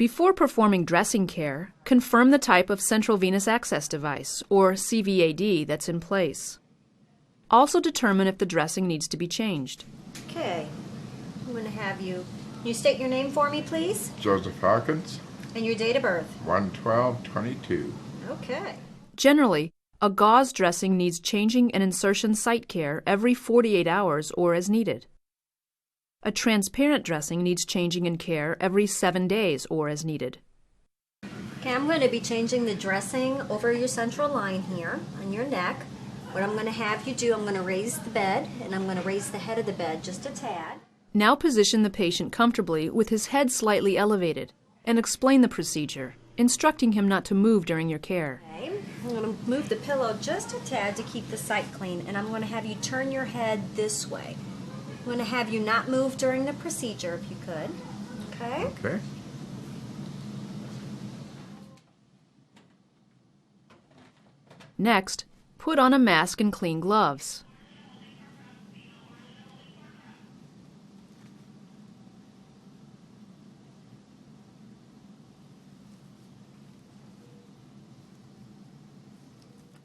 Before performing dressing care, confirm the type of central venous access device, or CVAD, that's in place. Also determine if the dressing needs to be changed. Okay, I'm going to have you state your name for me, please? Joseph Hawkins, And your date of birth? 1/12/22. Okay. Generally, a gauze dressing needs changing and insertion site care every 48 hours or as needed. A transparent dressing needs changing and care every 7 days or as needed. Okay, I'm going to be changing the dressing over your central line here on your neck. What I'm going to have you do, I'm going to raise the bed, and I'm going to raise the head of the bed just a tad. Now position the patient comfortably with his head slightly elevated and explain the procedure, instructing him not to move during your care. Okay, I'm going to move the pillow just a tad to keep the site clean, and I'm going to have you turn your head this way. I'm going to have you not move during the procedure if you could. Okay? Okay. Next, put on a mask and clean gloves.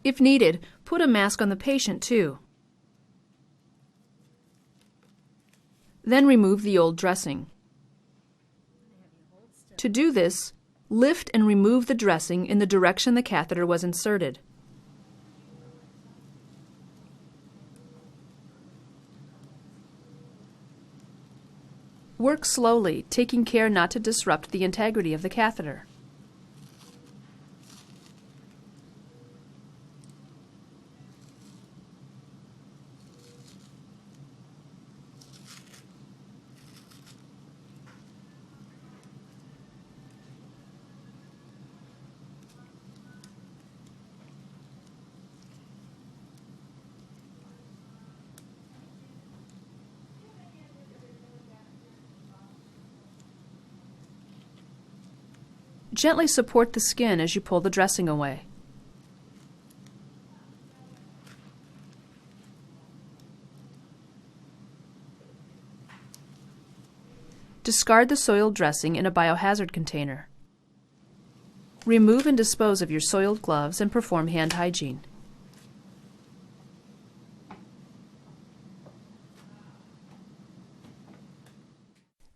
If needed, put a mask on the patient too. Then remove the old dressing. To do this, lift and remove the dressing in the direction the catheter was inserted. Work slowly, taking care not to disrupt the integrity of the catheter. Gently support the skin as you pull the dressing away. Discard the soiled dressing in a biohazard container. Remove and dispose of your soiled gloves and perform hand hygiene.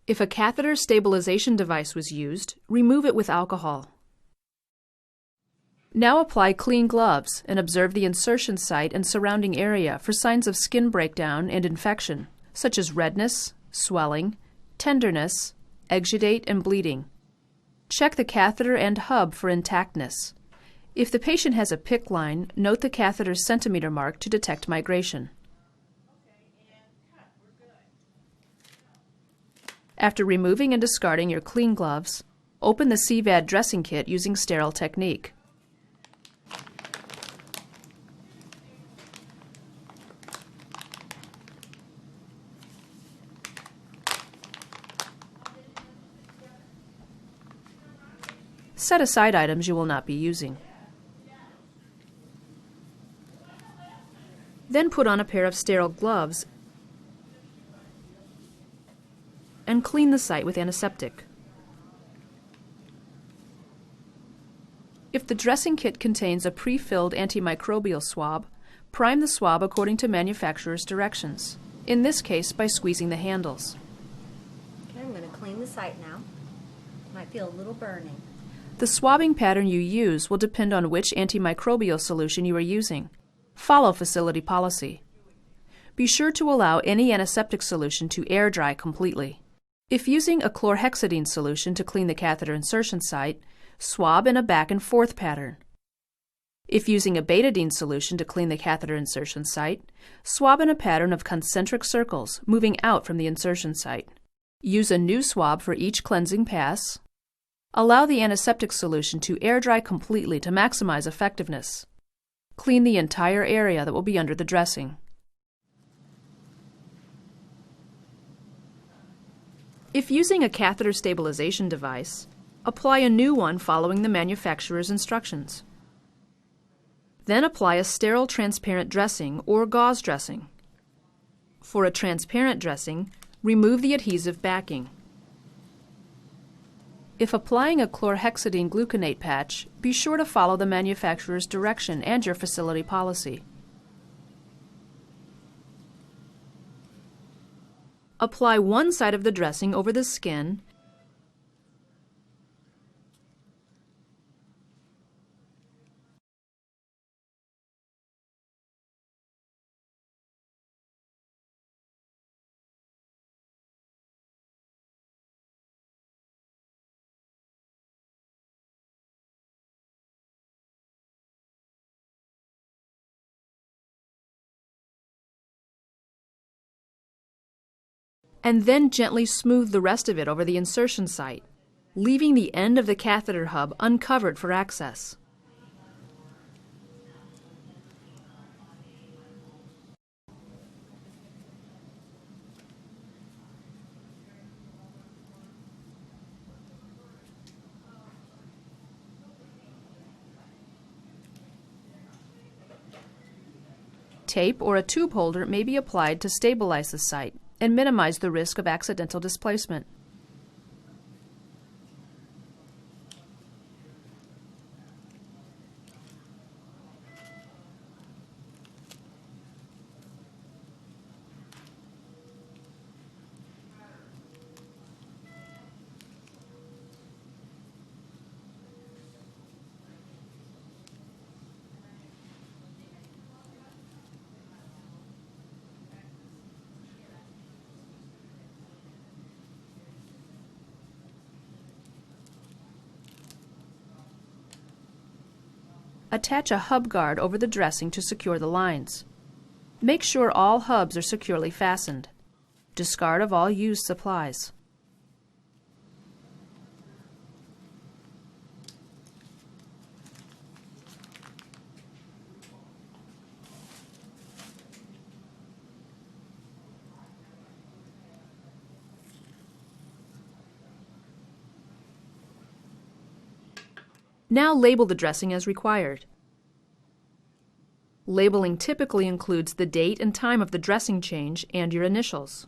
If a catheter stabilization device was used, remove it with alcohol. Now apply clean gloves and observe the insertion site and surrounding area for signs of skin breakdown and infection, such as redness, swelling, tenderness, exudate, and bleeding. Check the catheter and hub for intactness. If the patient has a PICC line, note the catheter's centimeter mark to detect migration. After removing and discarding your clean gloves, open the CVAD dressing kit using sterile technique. Set aside items you will not be using. Then put on a pair of sterile gloves and clean the site with antiseptic. If the dressing kit contains a pre-filled antimicrobial swab, prime the swab according to manufacturer's directions, in this case by squeezing the handles. Okay, I'm going to clean the site now. Might feel a little burning. The swabbing pattern you use will depend on which antimicrobial solution you are using. Follow facility policy. Be sure to allow any antiseptic solution to air dry completely. If using a chlorhexidine solution to clean the catheter insertion site, swab in a back and forth pattern. If using a betadine solution to clean the catheter insertion site, swab in a pattern of concentric circles moving out from the insertion site. Use a new swab for each cleansing pass. Allow the antiseptic solution to air dry completely to maximize effectiveness. Clean the entire area that will be under the dressing. If using a catheter stabilization device, apply a new one following the manufacturer's instructions. Then apply a sterile transparent dressing or gauze dressing. For a transparent dressing, remove the adhesive backing. If applying a chlorhexidine gluconate patch, be sure to follow the manufacturer's direction and your facility policy. Apply one side of the dressing over the skin and then gently smooth the rest of it over the insertion site, leaving the end of the catheter hub uncovered for access. Tape or a tube holder may be applied to stabilize the site and minimize the risk of accidental displacement. Attach a hub guard over the dressing to secure the lines. Make sure all hubs are securely fastened. Discard of all used supplies. Now label the dressing as required. Labeling typically includes the date and time of the dressing change and your initials.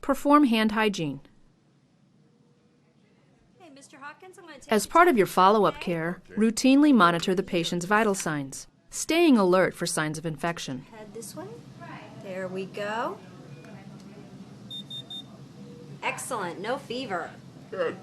Perform hand hygiene. Hey, Mr. Hawkins, I'm going to take As part of your follow-up care, routinely monitor the patient's vital signs, staying alert for signs of infection. head this way. There we go. Excellent. No fever. Good.